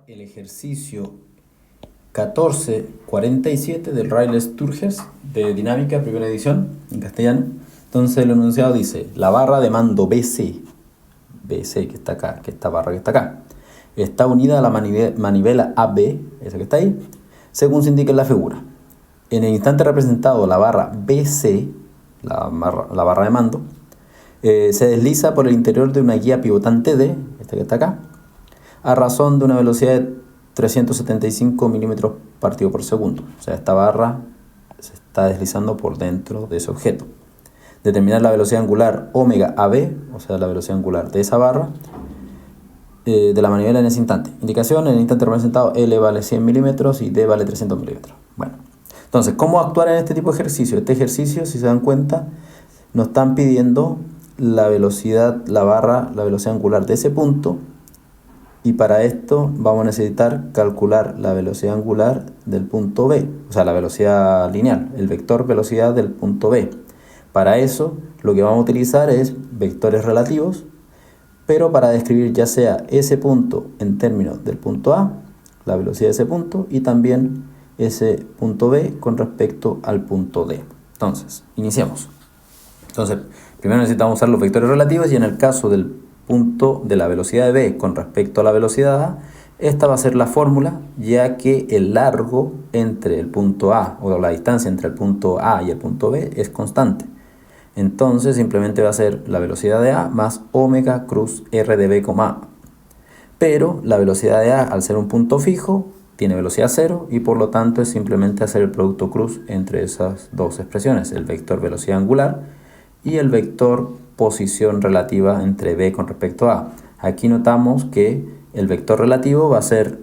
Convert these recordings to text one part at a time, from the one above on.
el ejercicio 1447 del Rayleigh-Sturgess de dinámica, primera edición, en castellano. Entonces el enunciado dice: la barra de mando BC, que está acá, que esta barra que está acá, está unida a la manivela AB, esa que está ahí, según se indica en la figura. En el instante representado, la barra BC, la barra de mando, se desliza por el interior de una guía pivotante D, esta que está acá, a razón de una velocidad de 375 milímetros partido por segundo. O sea, esta barra se está deslizando por dentro de ese objeto. Determinar la velocidad angular omega AB, o sea, la velocidad angular de esa barra, de la manivela en ese instante. Indicación: en el instante representado L vale 100 milímetros y D vale 300 milímetros. Bueno, entonces, ¿cómo actuar en este tipo de ejercicio? Este ejercicio, si se dan cuenta, nos están pidiendo la velocidad, la velocidad angular de ese punto. Y para esto vamos a necesitar calcular la velocidad angular del punto B, o sea, la velocidad lineal, el vector velocidad del punto B. Para eso lo que vamos a utilizar es vectores relativos, pero para describir ya sea ese punto en términos del punto A, la velocidad de ese punto, y también ese punto B con respecto al punto D. Entonces, iniciamos. Entonces, primero necesitamos usar los vectores relativos, y en el caso del punto de la velocidad de B con respecto a la velocidad A, esta va a ser la fórmula, ya que el largo entre el punto A, o la distancia entre el punto A y el punto B, es constante. Entonces simplemente va a ser la velocidad de A más omega cruz R de B, A. Pero la velocidad de A, al ser un punto fijo, tiene velocidad cero, y por lo tanto es simplemente hacer el producto cruz entre esas dos expresiones, el vector velocidad angular y el vector posición relativa entre B con respecto a. Aquí notamos que el vector relativo va a ser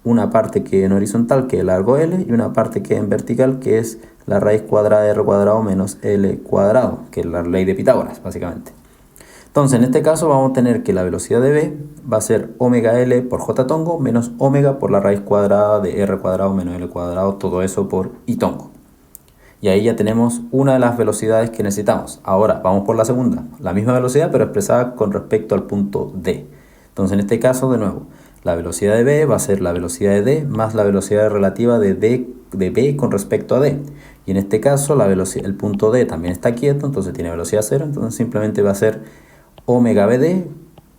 una parte que en horizontal, que es el largo L, y una parte que en vertical, que es la raíz cuadrada de R cuadrado menos L cuadrado, que es la ley de Pitágoras, básicamente. Entonces, en este caso vamos a tener que la velocidad de B va a ser omega L por J tongo menos omega por la raíz cuadrada de R cuadrado menos L cuadrado, todo eso por I tongo. Y ahí ya tenemos una de las velocidades que necesitamos. Ahora vamos por la segunda, la misma velocidad pero expresada con respecto al punto D. Entonces en este caso, de nuevo, la velocidad de B va a ser la velocidad de D más la velocidad relativa de B con respecto a D. Y en este caso el punto D también está quieto, entonces tiene velocidad cero, entonces simplemente va a ser omega BD,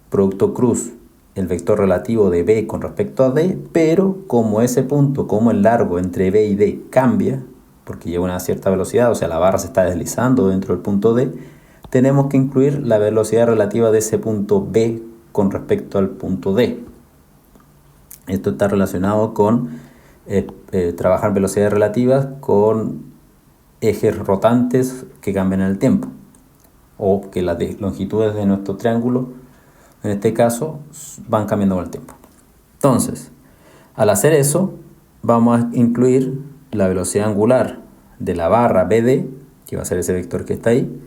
producto cruz, el vector relativo de B con respecto a D, pero como ese punto, como el largo entre B y D cambia, porque lleva una cierta velocidad, o sea, la barra se está deslizando dentro del punto D, tenemos que incluir la velocidad relativa de ese punto B con respecto al punto D. Esto está relacionado con trabajar velocidades relativas con ejes rotantes que cambian en el tiempo, o que las longitudes de nuestro triángulo, en este caso, van cambiando con el tiempo. Entonces, al hacer eso, vamos a incluir la velocidad angular de la barra BD, que va a ser ese vector que está ahí,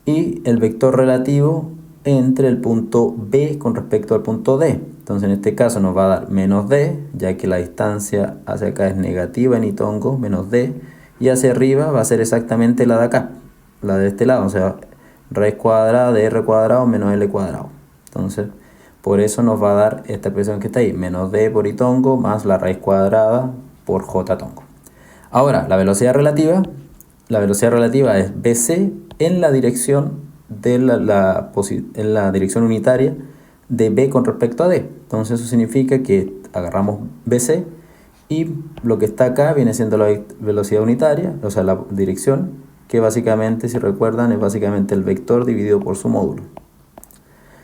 y el vector relativo entre el punto B con respecto al punto D. Entonces en este caso nos va a dar menos D, ya que la distancia hacia acá es negativa en I tongo, menos D, y hacia arriba va a ser exactamente la de acá, la de este lado, o sea, raíz cuadrada de R cuadrado menos L cuadrado. Entonces, por eso nos va a dar esta expresión que está ahí, menos D por I tongo más la raíz cuadrada por J tongo. Ahora, la velocidad relativa es BC en la dirección de en la dirección unitaria de B con respecto a D. Entonces eso significa que agarramos BC y lo que está acá viene siendo la velocidad unitaria, o sea, la dirección, que básicamente, si recuerdan, es básicamente el vector dividido por su módulo.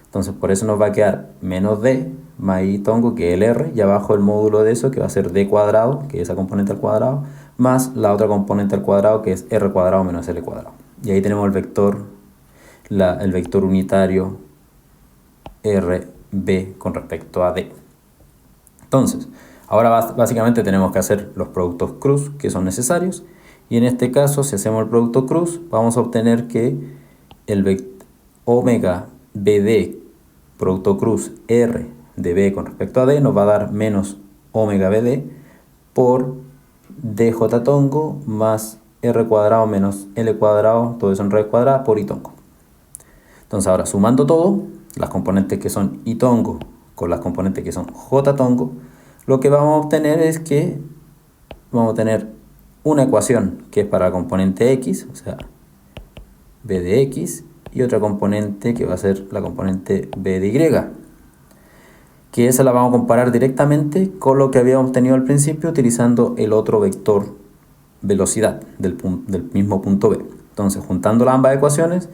Entonces por eso nos va a quedar menos D más I tongo, que es el R, y abajo el módulo de eso, que va a ser D cuadrado, que es esa componente al cuadrado, más la otra componente al cuadrado, que es R cuadrado menos L cuadrado. Y ahí tenemos el vector unitario RB con respecto a D. Entonces, ahora básicamente tenemos que hacer los productos cruz que son necesarios, y en este caso, si hacemos el producto cruz, vamos a obtener que el omega BD producto cruz R de B con respecto a D nos va a dar menos omega BD por DJ tongo más R cuadrado menos L cuadrado, todo eso en raíz cuadrada, por I tongo. Entonces ahora, sumando todo, las componentes que son I tongo con las componentes que son J tongo, lo que vamos a obtener es que vamos a tener una ecuación que es para la componente x, o sea, b de x, y otra componente que va a ser la componente b de y, que esa la vamos a comparar directamente con lo que habíamos obtenido al principio utilizando el otro vector velocidad del mismo punto B. Entonces, juntando las ambas ecuaciones,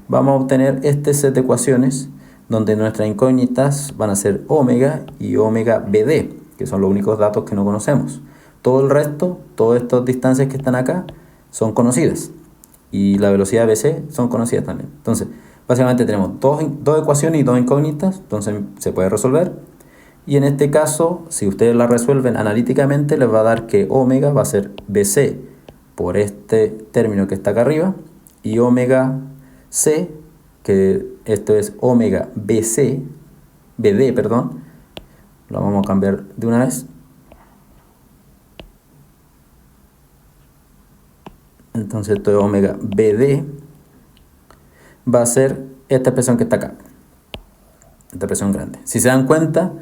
vamos a obtener este set de ecuaciones donde nuestras incógnitas van a ser omega y omega BD, que son los únicos datos que no conocemos. Todo el resto, todas estas distancias que están acá, son conocidas. Y la velocidad BC son conocidas también. Entonces, básicamente tenemos dos ecuaciones y dos incógnitas, entonces se puede resolver. Y en este caso, si ustedes la resuelven analíticamente, les va a dar que omega va a ser BC por este término que está acá arriba, y omega C, que esto es omega BD, perdón, lo vamos a cambiar de una vez. Entonces esto es omega BD, va a ser esta expresión que está acá, esta expresión grande. Si se dan cuenta,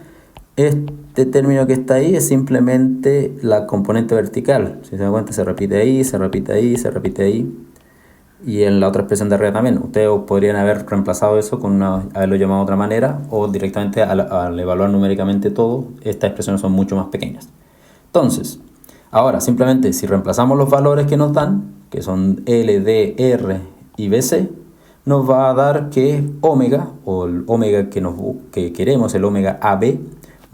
este término que está ahí es simplemente la componente vertical. Si se dan cuenta, se repite ahí, se repite ahí, se repite ahí. Y en la otra expresión de arriba también. Ustedes podrían haber reemplazado eso con haberlo llamado de otra manera, o directamente al evaluar numéricamente todo, estas expresiones son mucho más pequeñas. Entonces, ahora simplemente si reemplazamos los valores que nos dan, que son L, D, R y BC, nos va a dar que omega, o el omega que queremos, el omega AB,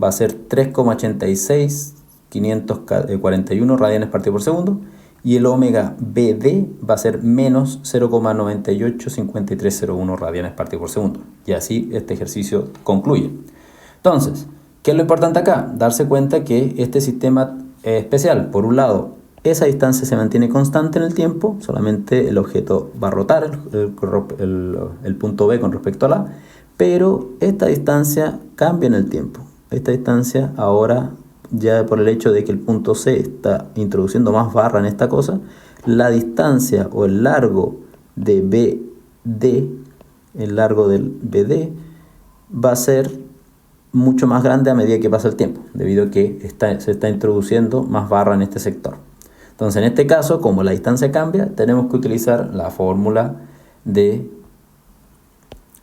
va a ser 3,86541 radianes partido por segundo, y el omega BD va a ser menos 0,985301 radianes partido por segundo. Y así este ejercicio concluye. Entonces, ¿qué es lo importante acá? Darse cuenta que este sistema es especial. Por un lado, esa distancia se mantiene constante en el tiempo, solamente el objeto va a rotar el punto B con respecto a la A, pero esta distancia cambia en el tiempo. Esta distancia ahora, ya por el hecho de que el punto C está introduciendo más barra en esta cosa, la distancia o el largo de BD, el largo del BD, va a ser mucho más grande a medida que pasa el tiempo, debido a que se está introduciendo más barra en este sector. Entonces, en este caso, como la distancia cambia, tenemos que utilizar la fórmula de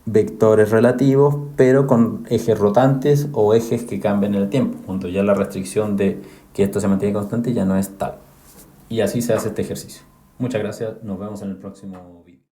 vectores relativos, pero con ejes rotantes o ejes que cambian en el tiempo, cuando ya la restricción de que esto se mantiene constante ya no es tal. Y así se hace este ejercicio. Muchas gracias, nos vemos en el próximo video.